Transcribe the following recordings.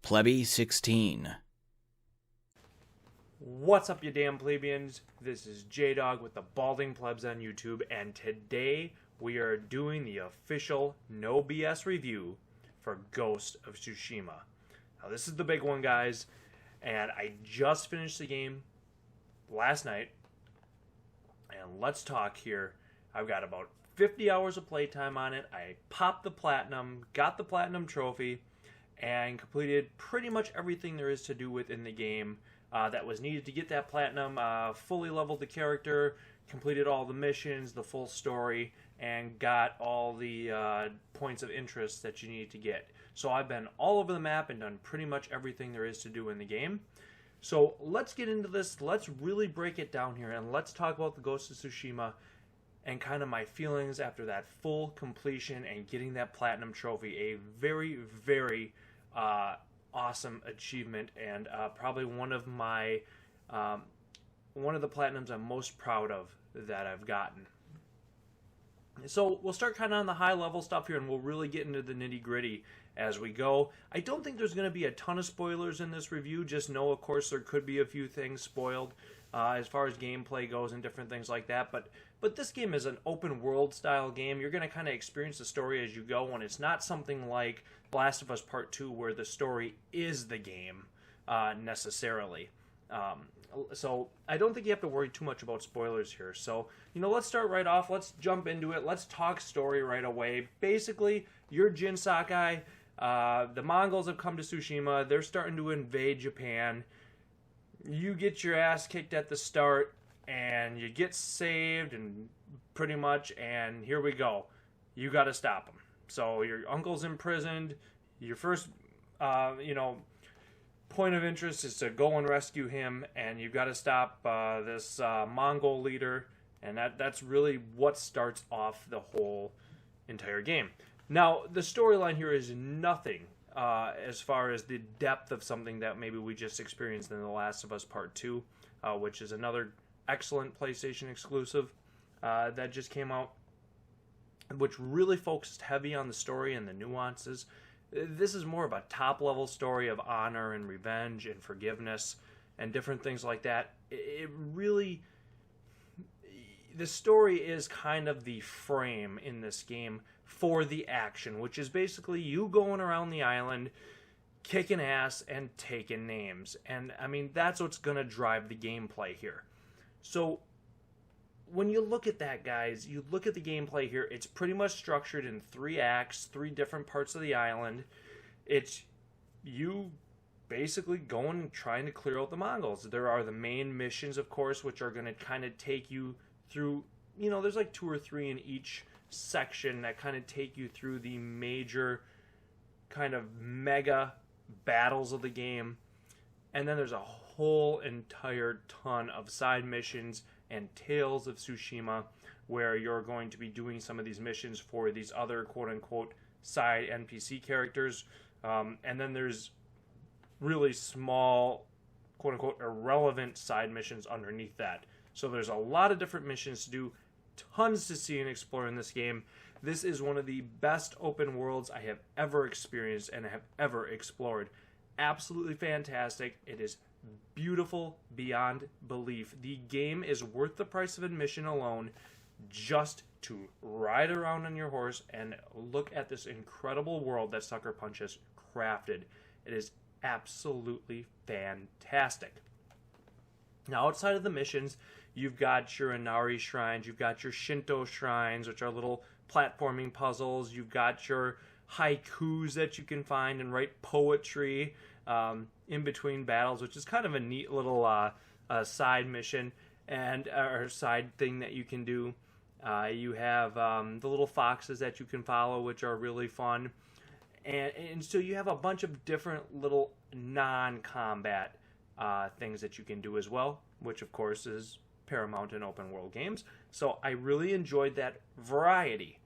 Plebby 16. What's up, you damn plebeians? This is Jdog with the Balding Plebs on YouTube, and today we are doing the official No BS review for Ghost of Tsushima. Now, this is the big one, guys, and I just finished the game last night, and let's talk here. I've got about 50 hours of playtime on it. I popped the platinum, got the platinum trophy, and completed pretty much everything there is to do within the game that was needed to get that platinum. Fully leveled the character, completed all the missions, the full story, and got all the points of interest that you need to get. So I've been all over the map and done pretty much everything there is to do in the game. So let's get into this. Let's really break it down here, and let's talk about the Ghost of Tsushima and kind of my feelings after that full completion and getting that platinum trophy. A very, very awesome achievement, and probably one of my one of the platinums I'm most proud of that I've gotten. So we'll start kind of on the high level stuff here, and we'll really get into the nitty gritty as we go. I don't think there's going to be a ton of spoilers in this review. Just know, of course, there could be a few things spoiled as far as gameplay goes and different things like that. But this game is an open world style game. You're going to kind of experience the story as you go, and it's not something like The Last of Us Part 2 where the story is the game necessarily. So I don't think you have to worry too much about spoilers here. So, let's start right off. Let's jump into it. Let's talk story right away. Basically, you're Jin Sakai. The Mongols have come to Tsushima. They're starting to invade Japan. You get your ass kicked at the start, and you get saved, and pretty much, and here we go. You got to stop them. So your uncle's imprisoned. Your first, point of interest is to go and rescue him, and you've got to stop this Mongol leader, and that's really what starts off the whole entire game. Now, the storyline here is nothing as far as the depth of something that maybe we just experienced in The Last of Us Part 2, which is another excellent PlayStation exclusive that just came out, which really focused heavy on the story and the nuances. This is more of a top-level story of honor and revenge and forgiveness and different things like that. The story is kind of the frame in this game for the action, which is basically you going around the island, kicking ass and taking names. And, that's what's going to drive the gameplay here. So, when you look at that, guys, you look at the gameplay here, it's pretty much structured in 3 acts, 3 different parts of the island. It's you basically going and trying to clear out the Mongols. There are the main missions, of course, which are going to kind of take you through, there's like 2 or 3 in each section that kind of take you through the major kind of mega battles of the game. And then there's a whole entire ton of side missions and Tales of Tsushima, where you're going to be doing some of these missions for these other quote-unquote side NPC characters. And then there's really small, quote-unquote irrelevant side missions underneath that. So there's a lot of different missions to do, tons to see and explore in this game. This is one of the best open worlds I have ever experienced and have ever explored. Absolutely fantastic. It is beautiful beyond belief. The game is worth the price of admission alone just to ride around on your horse and look at this incredible world that Sucker Punch has crafted. It is absolutely fantastic. Now, outside of the missions, you've got your Inari shrines, you've got your Shinto shrines, which are little platforming puzzles, you've got your haikus that you can find and write poetry in between battles, which is kind of a neat little side mission or side thing that you can do. You have the little foxes that you can follow, which are really fun. And so you have a bunch of different little non-combat things that you can do as well, which of course is paramount in open world games. So I really enjoyed that variety.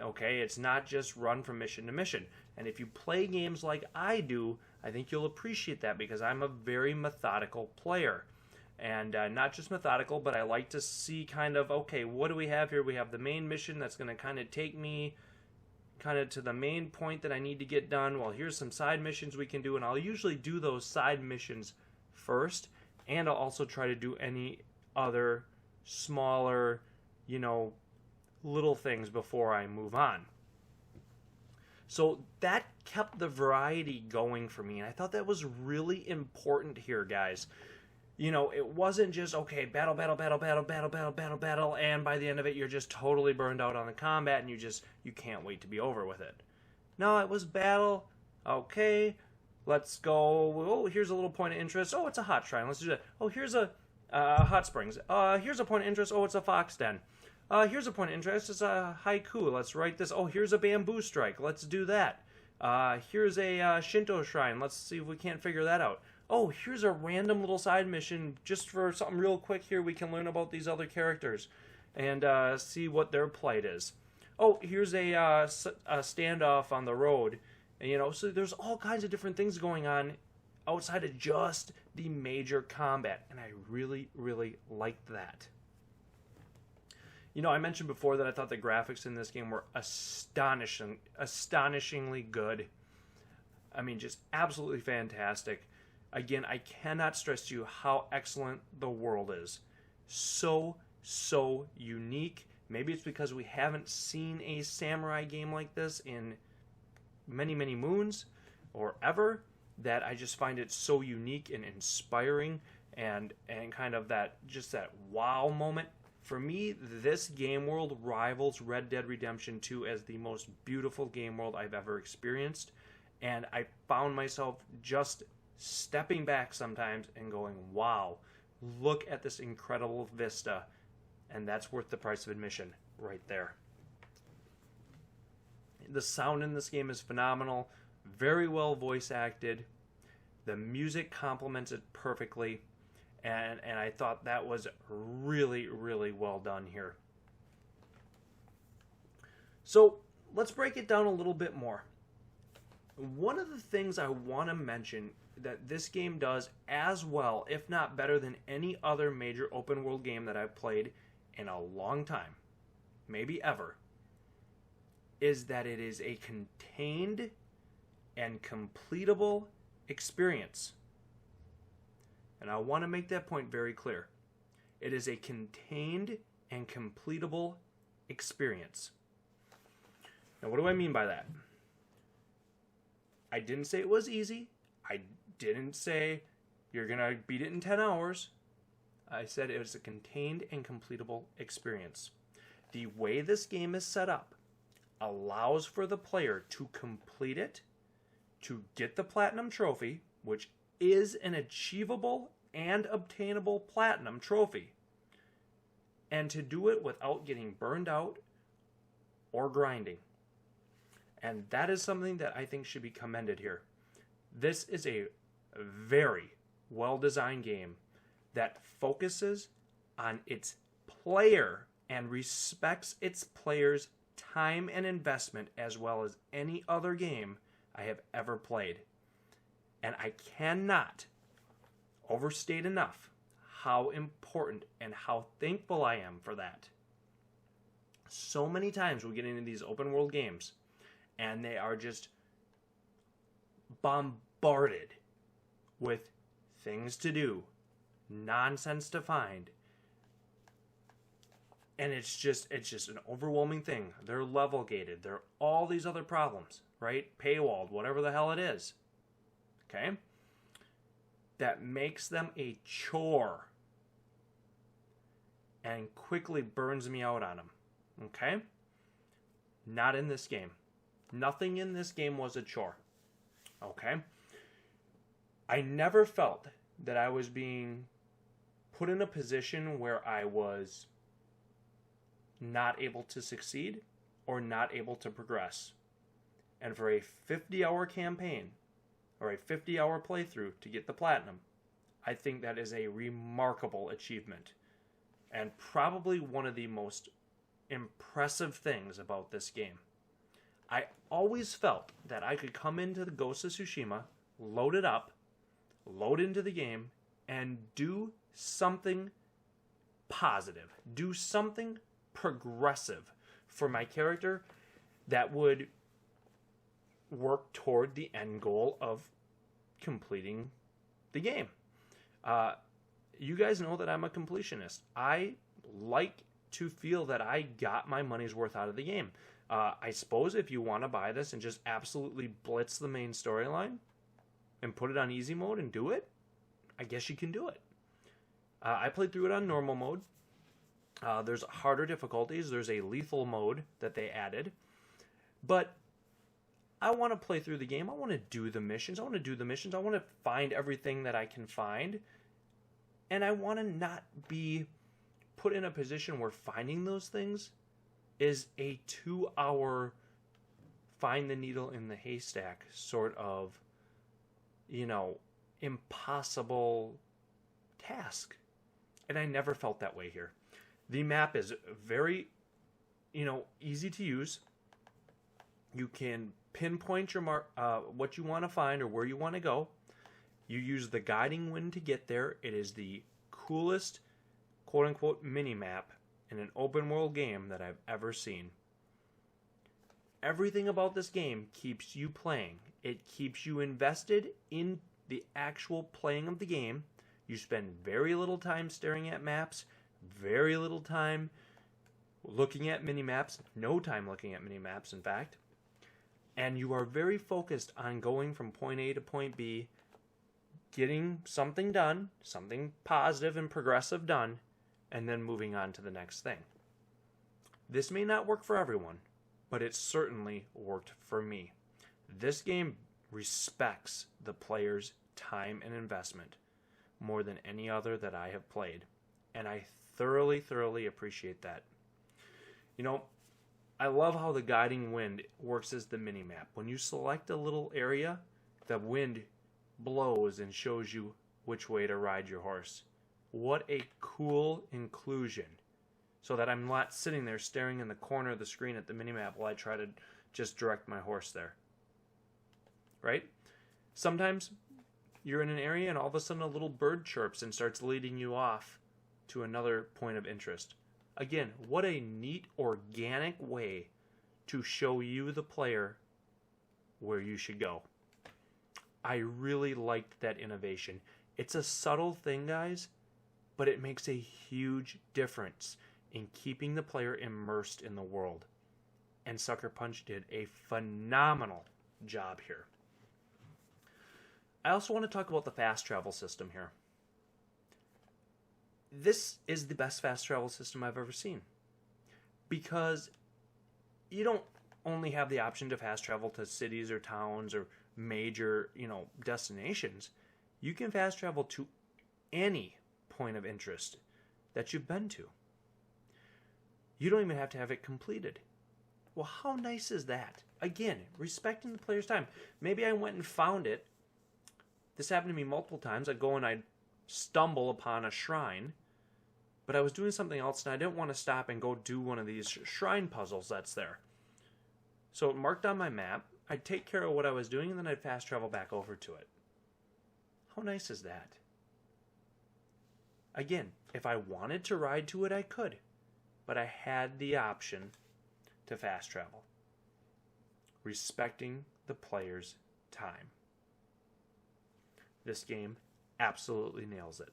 Okay, it's not just run from mission to mission. And if you play games like I do, I think you'll appreciate that, because I'm a very methodical player. And not just methodical, but I like to see kind of, okay, what do we have here? We have the main mission that's going to kind of take me kind of to the main point that I need to get done. Well, here's some side missions we can do, and I'll usually do those side missions first, and I'll also try to do any other smaller, little things before I move on. So that kept the variety going for me, and I thought that was really important here, guys. It wasn't just, okay, battle, and by the end of it, you're just totally burned out on the combat, and you can't wait to be over with it. No, it was battle, okay, let's go, oh, here's a little point of interest, oh, it's a hot shrine, let's do that. Oh, here's a hot springs, here's a point of interest, oh, it's a fox den. Here's a point of interest, it's a haiku, let's write this, oh, here's a bamboo strike, let's do that. Here's a Shinto shrine, let's see if we can't figure that out. Oh, here's a random little side mission just for something real quick here. We can learn about these other characters and see what their plight is. Oh, here's a standoff on the road. And, so there's all kinds of different things going on outside of just the major combat. And I really, really liked that. I mentioned before that I thought the graphics in this game were astonishingly good. I mean, just absolutely fantastic. Again, I cannot stress to you how excellent the world is. So unique. Maybe it's because we haven't seen a samurai game like this in many, many moons or ever, that I just find it so unique and inspiring and kind of that wow moment. For me, this game world rivals Red Dead Redemption 2 as the most beautiful game world I've ever experienced. And I found myself just stepping back sometimes and going, wow, look at this incredible vista. And that's worth the price of admission right there. The sound in this game is phenomenal, very well voice acted. The music complements it perfectly. And I thought that was really, really well done here. So let's break it down a little bit more. One of the things I want to mention that this game does as well, if not better than any other major open world game that I've played in a long time, maybe ever, is that it is a contained and completable experience. And I want to make that point very clear. It is a contained and completable experience. Now, what do I mean by that? I didn't say it was easy. I didn't say you're going to beat it in 10 hours. I said it was a contained and completable experience. The way this game is set up allows for the player to complete it, to get the platinum trophy, which is an achievable and obtainable platinum trophy, and to do it without getting burned out or grinding. And that is something that I think should be commended here. This is a very well-designed game that focuses on its player and respects its players' time and investment as well as any other game I have ever played. And I cannot overstate enough how important and how thankful I am for that. So many times we get into these open world games and they are just bombarded with things to do, nonsense to find, and it's just an overwhelming thing. They're level gated. There are all these other problems, right? Paywalled, whatever the hell it is. Okay? That makes them a chore and quickly burns me out on them. Okay? Not in this game. Nothing in this game was a chore. Okay? I never felt that I was being put in a position where I was not able to succeed or not able to progress. And for a 50-hour campaign or a 50-hour playthrough to get the platinum, I think that is a remarkable achievement and probably one of the most impressive things about this game. I always felt that I could come into the Ghost of Tsushima, load it up, load into the game, and do something positive, do something progressive for my character that would work toward the end goal of completing the game. You guys know that I'm a completionist. I like to feel that I got my money's worth out of the game. I suppose if you want to buy this and just absolutely blitz the main storyline and put it on easy mode and do it, I guess you can do it. I played through it on normal mode. There's harder difficulties. There's a lethal mode that they added. But I want to play through the game. I want to do the missions. I want to find everything that I can find. And I want to not be put in a position where finding those things is a 2-hour find the needle in the haystack sort of, impossible task. And I never felt that way here. The map is very, easy to use. You can pinpoint your what you want to find or where you want to go. You use the guiding wind to get there. It is the coolest, quote-unquote, mini-map in an open-world game that I've ever seen. Everything about this game keeps you playing. It keeps you invested in the actual playing of the game. You spend very little time staring at maps, very little time looking at mini-maps, no time looking at mini-maps, in fact. And you are very focused on going from point A to point B, getting something done, something positive and progressive done, and then moving on to the next thing. This may not work for everyone, but it certainly worked for me. This game respects the player's time and investment more than any other that I have played, and I thoroughly, thoroughly appreciate that. I love how the guiding wind works as the mini-map. When you select a little area, the wind blows and shows you which way to ride your horse. What a cool inclusion. So that I'm not sitting there staring in the corner of the screen at the mini-map while I try to just direct my horse there. Right? Sometimes you're in an area and all of a sudden a little bird chirps and starts leading you off to another point of interest. Again, what a neat, organic way to show you, the player, where you should go. I really liked that innovation. It's a subtle thing, guys, but it makes a huge difference in keeping the player immersed in the world. And Sucker Punch did a phenomenal job here. I also want to talk about the fast travel system here. This is the best fast travel system I've ever seen. Because you don't only have the option to fast travel to cities or towns or major, destinations. You can fast travel to any point of interest that you've been to. You don't even have to have it completed. Well, how nice is that? Again, respecting the player's time. Maybe I went and found it. This happened to me multiple times. I'd go and I'd stumble upon a shrine, but I was doing something else and I didn't want to stop and go do one of these shrine puzzles that's there. So it marked on my map. I'd take care of what I was doing and then I'd fast travel back over to it. How nice is that? Again, if I wanted to ride to it, I could. But I had the option to fast travel. Respecting the player's time. This game absolutely nails it.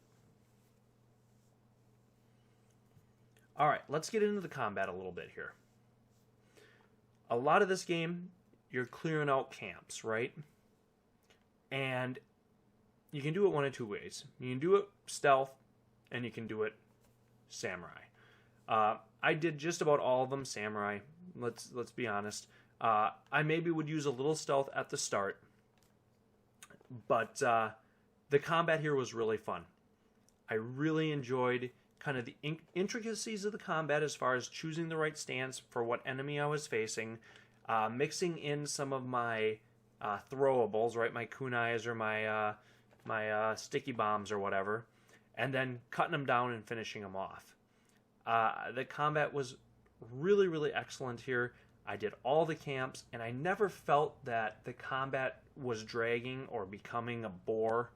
Alright, let's get into the combat a little bit here. A lot of this game, you're clearing out camps, right? And you can do it one of two ways. You can do it stealth, and you can do it samurai. I did just about all of them samurai. Let's be honest. I maybe would use a little stealth at the start, but the combat here was really fun. I really enjoyed kind of the intricacies of the combat as far as choosing the right stance for what enemy I was facing, mixing in some of my throwables, right, my kunais or my sticky bombs or whatever, and then cutting them down and finishing them off. The combat was really, really excellent here. I did all the camps, and I never felt that the combat was dragging or becoming a bore.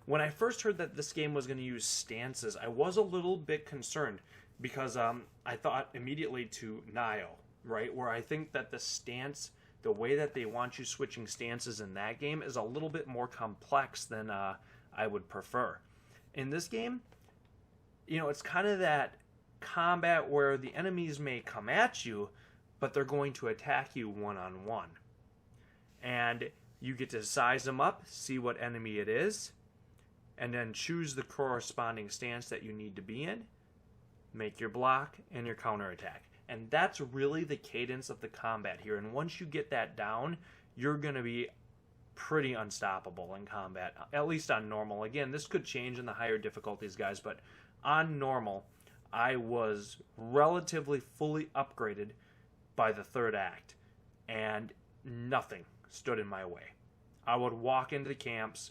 When I first heard that this game was going to use stances, I was a little bit concerned because I thought immediately to Nio, right? Where I think that the stance the way that they want you switching stances in that game is a little bit more complex than I would prefer. In this game, it's kind of that combat where the enemies may come at you, but they're going to attack you one-on-one. And you get to size them up, see what enemy it is, and then choose the corresponding stance that you need to be in, make your block, and your counterattack. And that's really the cadence of the combat here. And once you get that down, you're going to be pretty unstoppable in combat, at least on normal. Again, this could change in the higher difficulties, guys, but on normal, I was relatively fully upgraded by the third act, and nothing stood in my way. I would walk into the camps,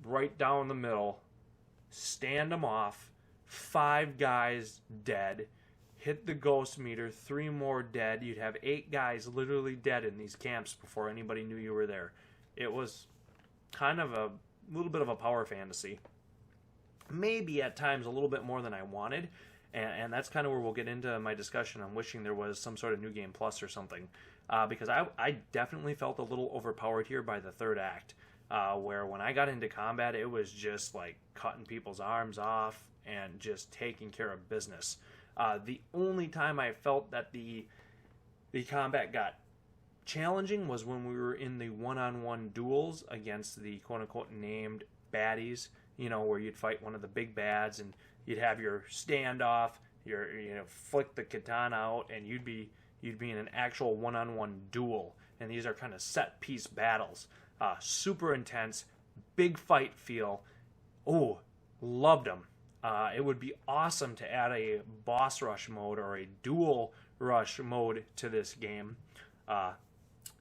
right down the middle, stand them off, 5 guys dead, hit the ghost meter, 3 more dead. You'd have 8 guys literally dead in these camps before anybody knew you were there. It was kind of a little bit of a power fantasy. Maybe at times a little bit more than I wanted, and that's kind of where we'll get into my discussion on wishing there was some sort of New Game Plus or something, because I definitely felt a little overpowered here by the third act, where when I got into combat, it was just like cutting people's arms off and just taking care of business. The only time I felt that the combat got challenging was when we were in the one-on-one duels against the quote-unquote named baddies, where you'd fight one of the big bads and you'd have your standoff, flick the katana out, and you'd be in an actual one-on-one duel. And these are kind of set-piece battles. Super intense, big fight feel. Oh, loved them. It would be awesome to add a boss rush mode or a dual rush mode to this game.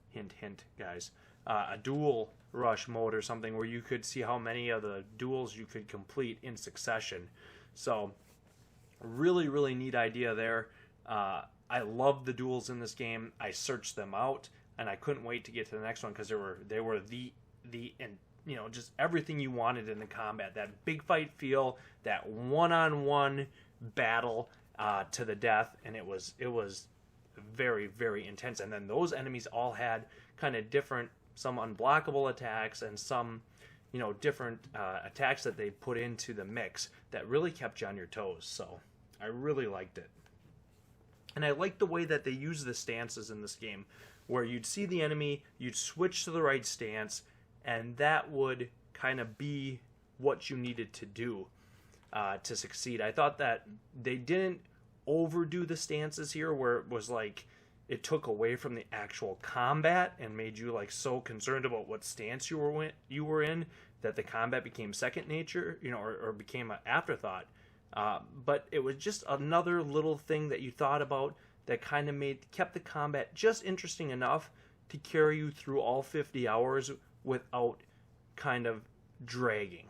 Hint, hint, guys. A dual rush mode or something where you could see how many of the duels you could complete in succession. So, really, really neat idea there. I love the duels in this game. I searched them out, and I couldn't wait to get to the next one because they were just everything you wanted in the combat. That big fight feel, that one-on-one battle to the death, and it was very, very intense. And then those enemies all had kind of different, some unblockable attacks and some, different attacks that they put into the mix that really kept you on your toes. So I really liked it. And I liked the way that they use the stances in this game, where you'd see the enemy, you'd switch to the right stance, and that would kind of be what you needed to do to succeed. I thought that they didn't overdo the stances here, where it was like it took away from the actual combat and made you like so concerned about what stance you were in that the combat became second nature, or became an afterthought. But it was just another little thing that you thought about that kind of kept the combat just interesting enough to carry you through all 50 hours without kind of dragging.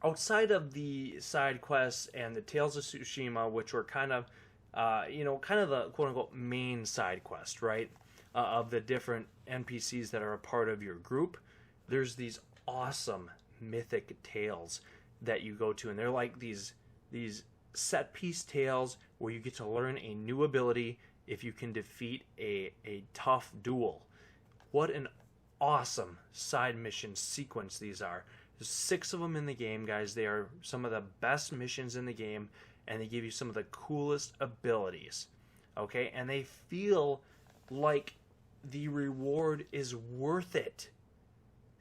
Outside of the side quests and the Tales of Tsushima, which were kind of the quote-unquote main side quest, right, of the different NPCs that are a part of your group, there's these awesome mythic tales that you go to, and they're like these set-piece tales where you get to learn a new ability if you can defeat a tough duel. What an awesome side mission sequence these are. There's 6 of them in the game, guys. They are some of the best missions in the game, and they give you some of the coolest abilities. Okay? And they feel like the reward is worth it.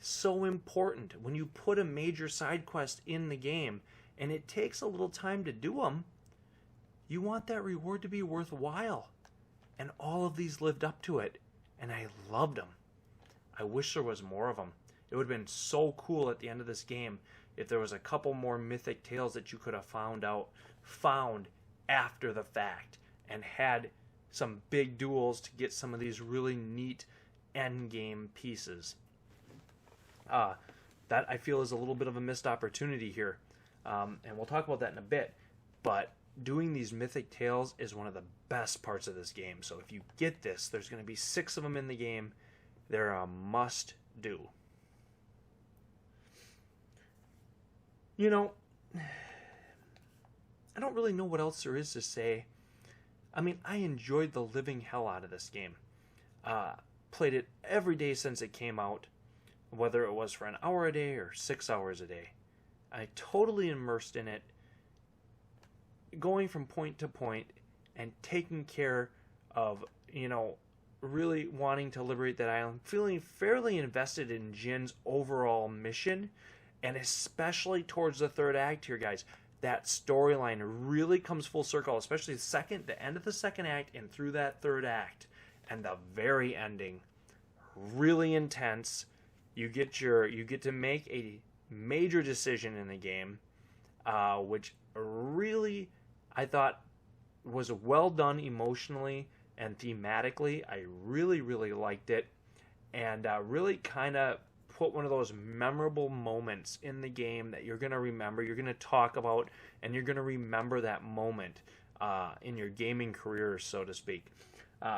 So important. When you put a major side quest in the game, and it takes a little time to do them, you want that reward to be worthwhile. And all of these lived up to it, and I loved them. I wish there was more of them. It would have been so cool at the end of this game if there was a couple more mythic tales that you could have found after the fact and had some big duels to get some of these really neat end game pieces. That I feel is a little bit of a missed opportunity here, and we'll talk about that in a bit. But doing these mythic tales is one of the best parts of this game. So if you get this, there's going to be 6 of them in the game. They're a must do. I don't really know what else there is to say I mean, I enjoyed the living hell out of this game. Played it every day since it came out, whether it was for an hour a day or 6 hours a day. I totally immersed in it, going from point to point and taking care of, really wanting to liberate that island, feeling fairly invested in Jin's overall mission, and especially towards the third act here, guys. That storyline really comes full circle, especially the end of the second act and through that third act. And the very ending, really intense. You get to make a major decision in the game, which really I thought was well done emotionally and thematically. I really, really liked it, and really kind of put one of those memorable moments in the game that you're going to remember, you're going to talk about, and you're going to remember that moment in your gaming career, so to speak.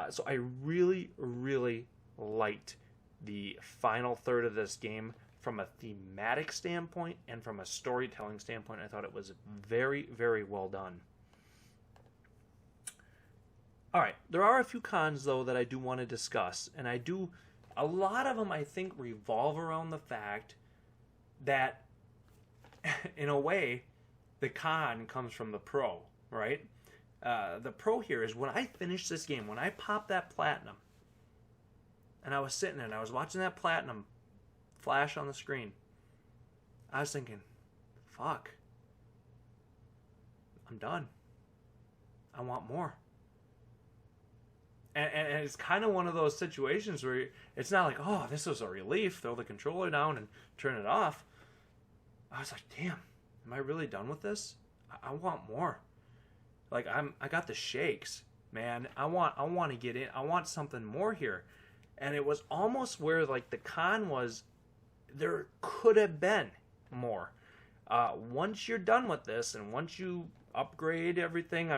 So I really, really liked the final third of this game from a thematic standpoint and from a storytelling standpoint. I thought it was very, very well done. All right, there are a few cons, though, that I do want to discuss, and a lot of them, I think, revolve around the fact that, in a way, the con comes from the pro, right? The pro here is when I finished this game, when I popped that platinum, and I was sitting there and I was watching that platinum flash on the screen, I was thinking, fuck, I'm done. I want more. And it's kind of one of those situations where it's not like, oh, this was a relief, throw the controller down and turn it off. I was like, damn, am I really done with this? I want more. Like, I got the shakes, man. I want to get in. I want something more here. And it was almost where, like, the con was, there could have been more. Once you're done with this, and once you upgrade everything,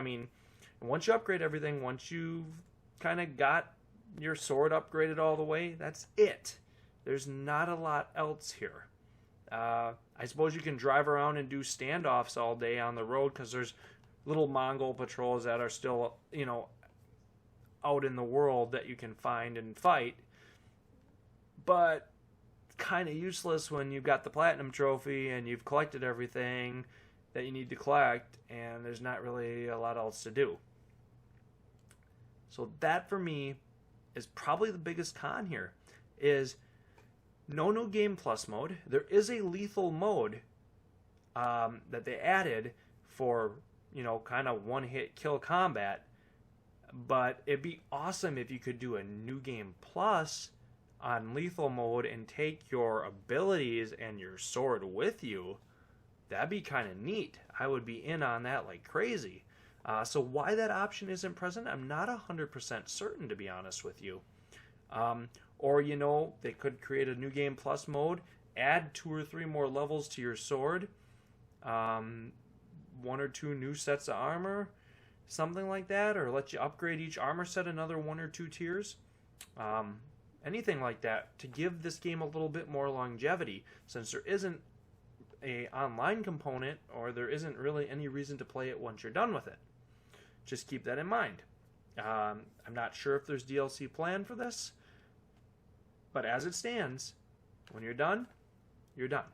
once you've kind of got your sword upgraded all the way, that's it. There's not a lot else here. I suppose you can drive around and do standoffs all day on the road because there's little Mongol patrols that are still, out in the world that you can find and fight. But kind of useless when you've got the platinum trophy and you've collected everything that you need to collect and there's not really a lot else to do. So that, for me, is probably the biggest con here, is no New Game Plus mode. There is a lethal mode that they added for, kind of one-hit kill combat, but it'd be awesome if you could do a New Game Plus on lethal mode and take your abilities and your sword with you. That'd be kind of neat. I would be in on that like crazy. So why that option isn't present, I'm not 100% certain, to be honest with you. Or, they could create a New Game Plus mode, add 2 or 3 more levels to your sword, 1 or 2 new sets of armor, something like that, or let you upgrade each armor set another 1 or 2 tiers. Anything like that to give this game a little bit more longevity, since there isn't a online component, or there isn't really any reason to play it once you're done with it. Just keep that in mind. I'm not sure if there's DLC planned for this, but as it stands, when you're done, you're done.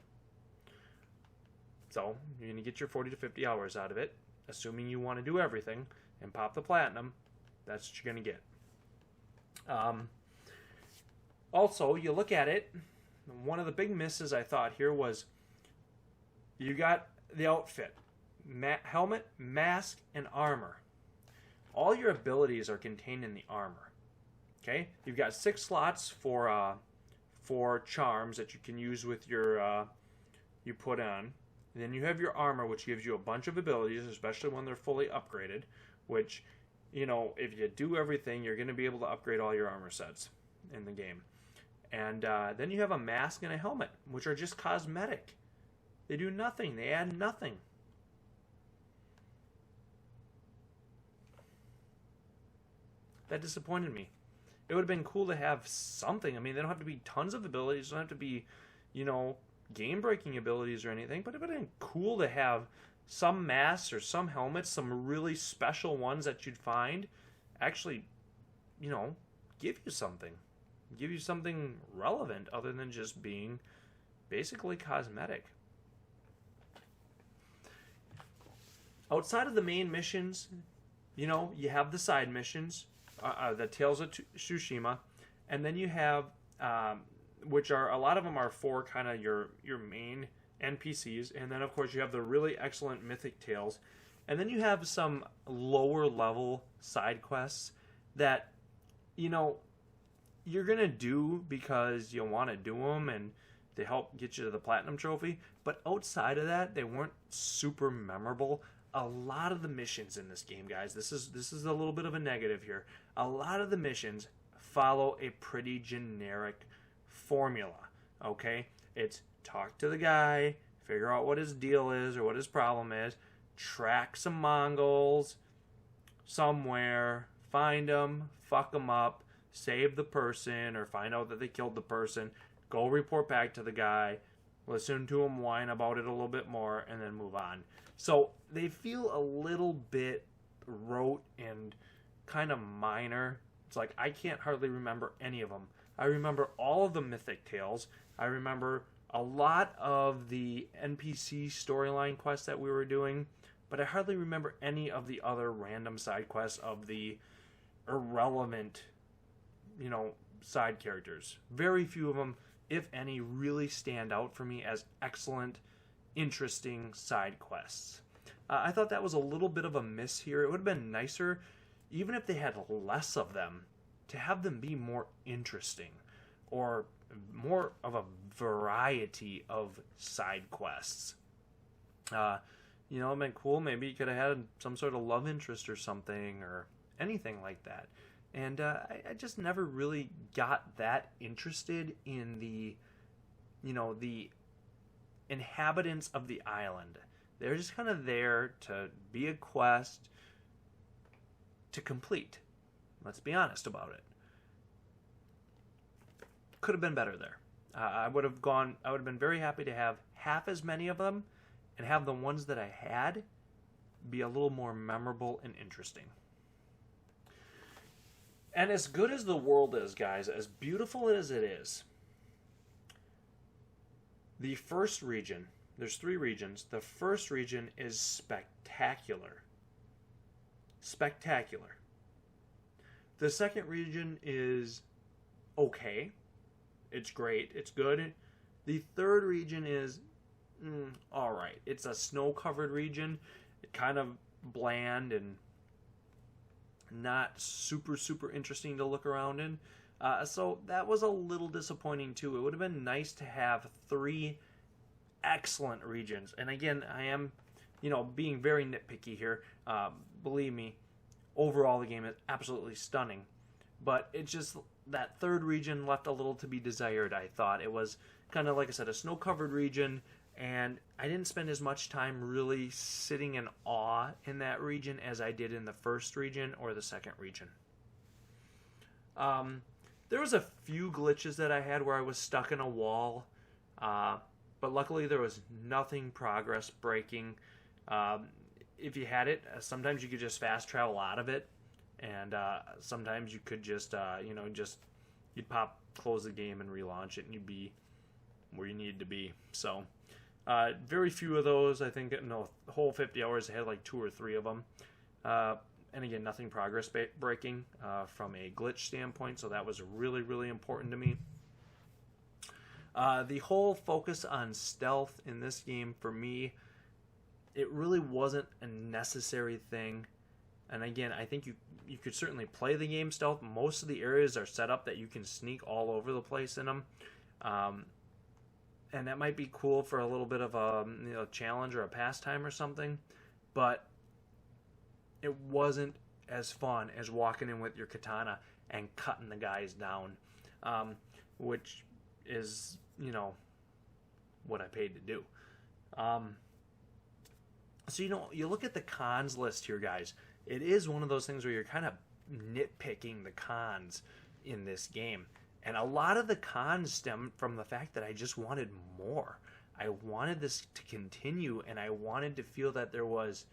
So you're going to get your 40 to 50 hours out of it, assuming you want to do everything and pop the platinum. That's what you're going to get. Also, you look at it, one of the big misses I thought here was you got the outfit, helmet, mask, and armor. All your abilities are contained in the armor. Okay, you've got 6 slots for charms that you can use with your you put on. And then you have your armor, which gives you a bunch of abilities, especially when they're fully upgraded. Which, if you do everything, you're going to be able to upgrade all your armor sets in the game. And then you have a mask and a helmet, which are just cosmetic. They do nothing. They add nothing. That disappointed me. It would have been cool to have something. They don't have to be tons of abilities. They don't have to be, game-breaking abilities or anything. But it would have been cool to have some masks or some helmets, some really special ones that you'd find, actually, you know, give you something. Give you something relevant other than just being basically cosmetic. Outside of the main missions, you know, you have the side missions, the Tales of Tsushima, and then you have, which are, a lot of them are for kind of your main NPCs, and then of course you have the really excellent Mythic Tales, and then you have some lower level side quests that, you know, you're gonna do because you want to do them and they help get you to the Platinum Trophy, but outside of that, they weren't super memorable. A lot of the missions in this game, guys, this is a little bit of a negative here. A lot of the missions follow a pretty generic formula, okay? It's talk to the guy, figure out what his deal is or what his problem is, track some Mongols somewhere, find them, fuck them up, save the person or find out that they killed the person, go report back to the guy, listen to him whine about it a little bit more, and then move on. So they feel a little bit rote and kind of minor. It's like I can't hardly remember any of them. I remember all of the Mythic Tales. I remember a lot of the NPC storyline quests that we were doing, but I hardly remember any of the other random side quests of the irrelevant, you know, side characters. Very few of them, if any, really stand out for me as excellent, interesting side quests. I thought that was a little bit of a miss here. It would have been nicer, even if they had less of them, to have them be more interesting or more of a variety of side quests. You know, it would have been cool. Maybe you could have had some sort of love interest or something or anything like that. And I just never really got that interested in the, you know, the inhabitants of the island. They're just kind of there to be a quest to complete. Let's be honest about it. Could have been better there. I would have been very happy to have half as many of them and have the ones that I had be a little more memorable and interesting. And as good as the world is, guys, as beautiful as it is, the first region, there's 3 regions, the first region is spectacular. Spectacular. The second region is okay. It's great. It's good. The third region is alright. It's a snow-covered region. It kind of bland and not super interesting to look around in. So that was a little disappointing too. It would have been nice to have 3 excellent regions. And again, I am, you know, being very nitpicky here. Believe me, overall the game is absolutely stunning. But it just, that third region left a little to be desired, I thought. It was kind of, like I said, a snow-covered region, and I didn't spend as much time really sitting in awe in that region as I did in the first region or the second region. There was a few glitches that I had where I was stuck in a wall, but luckily there was nothing progress breaking. If you had it, sometimes you could just fast travel out of it, and sometimes you could just, you'd close the game and relaunch it, and you'd be where you needed to be. So, very few of those. I think, the whole 50 hours, I had like 2 or 3 of them. And again, nothing progress breaking from a glitch standpoint, so that was really important to me. The whole focus on stealth in this game, for me, it really wasn't a necessary thing. And again, I think you could certainly play the game stealth. Most of the areas are set up that you can sneak all over the place in them. And that might be cool for a little bit of a challenge or a pastime or something. But it wasn't as fun as walking in with your katana and cutting the guys down. Which is, what I paid to do. So, you look at the cons list here, guys. It is one of those things where you're kind of nitpicking the cons in this game. And a lot of the cons stem from the fact that I just wanted more. I wanted this to continue, and I wanted to feel that there was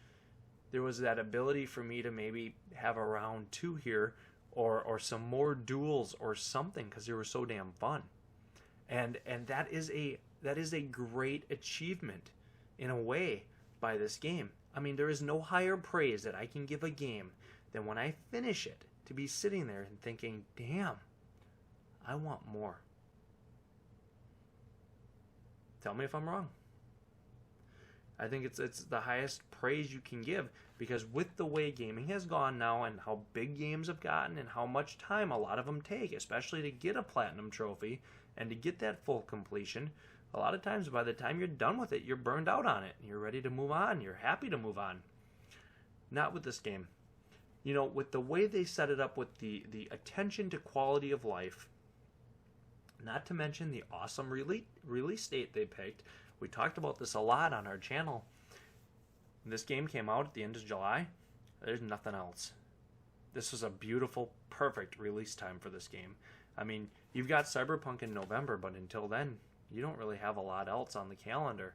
that ability for me to maybe have a round 2 here, or some more duels or something, because they were so damn fun. And that is a great achievement in a way by this game. I mean, there is no higher praise that I can give a game than when I finish it, to be sitting there and thinking, damn, I want more. Tell me if I'm wrong. I think it's the highest praise you can give, because with the way gaming has gone now, and how big games have gotten, and how much time a lot of them take, especially to get a platinum trophy and to get that full completion, a lot of times by the time you're done with it, you're burned out on it. You're ready to move on. You're happy to move on. Not with this game. You know, with the way they set it up, with the attention to quality of life, not to mention the awesome release date they picked. We talked about this a lot on our channel. This game came out at the end of July. There's nothing else. This was a beautiful, perfect release time for this game. I mean, you've got Cyberpunk in November, but until then, you don't really have a lot else on the calendar.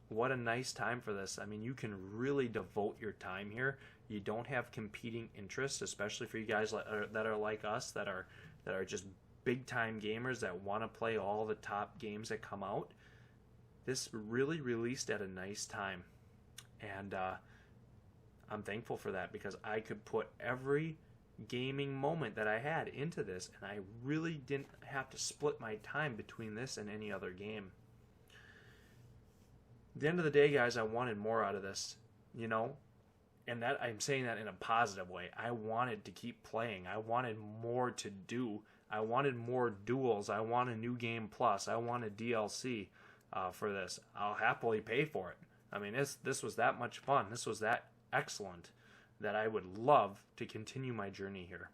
What a nice time for this. I mean, you can really devote your time here. You don't have competing interests, especially for you guys that are like us, that are just big-time gamers that want to play all the top games that come out. This really released at a nice time. And I'm thankful for that, because I could put every gaming moment that I had into this, and I really didn't have to split my time between this and any other game. At the end of the day, guys, I wanted more out of this, you know? And that, I'm saying that in a positive way. I wanted to keep playing. I wanted more to do. I wanted more duels. I want a new game plus. I want a DLC for this. I'll happily pay for it. I mean, this was that much fun. This was that excellent that I would love to continue my journey here.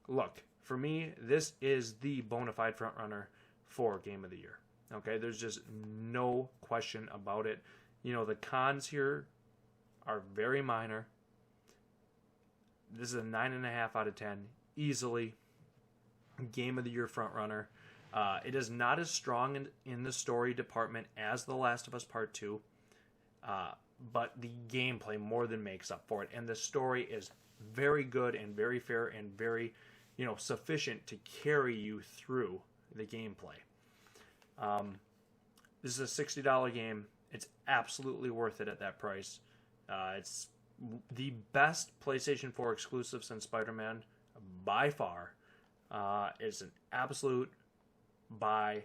Look, for me, this is the bona fide frontrunner for Game of the Year. Okay, there's just no question about it. You know, the cons here are very minor. This is a 9.5 out of 10. Easily Game of the Year frontrunner. It is not as strong in the story department as The Last of Us Part 2. But the gameplay more than makes up for it. And the story is very good and very fair and very, you know, sufficient to carry you through the gameplay. This is a $60 game. It's absolutely worth it at that price. It's the best PlayStation 4 exclusive since Spider-Man by far. It's an absolute buy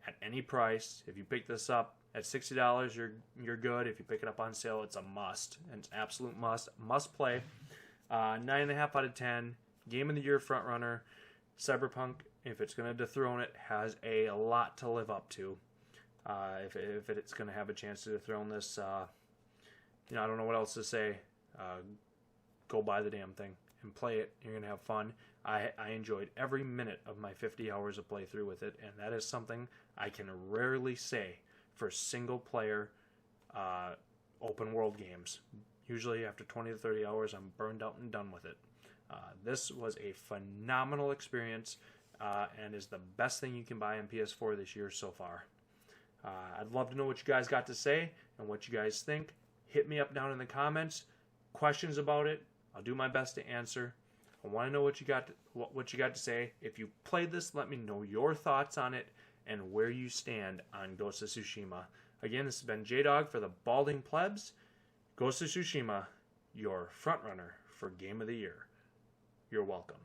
at any price. If you pick this up at $60, you're good. If you pick it up on sale, it's a must. It's an absolute must play. 9.5 out of 10. Game of the Year frontrunner. Cyberpunk, if it's going to dethrone it, has a lot to live up to. If it's going to have a chance to dethrone this, you know, I don't know what else to say. Go buy the damn thing and play it. You're going to have fun. I enjoyed every minute of my 50 hours of playthrough with it, and that is something I can rarely say for single-player open-world games. Usually after 20 to 30 hours, I'm burned out and done with it. This was a phenomenal experience and is the best thing you can buy on PS4 this year so far. I'd love to know what you guys got to say and what you guys think. Hit me up down in the comments. Questions about it, I'll do my best to answer. I want to know what you got to say. If you played this, let me know your thoughts on it and where you stand on Ghost of Tsushima. Again, this has been Jdog for the Balding Plebs. Ghost of Tsushima, your frontrunner for Game of the Year. You're welcome.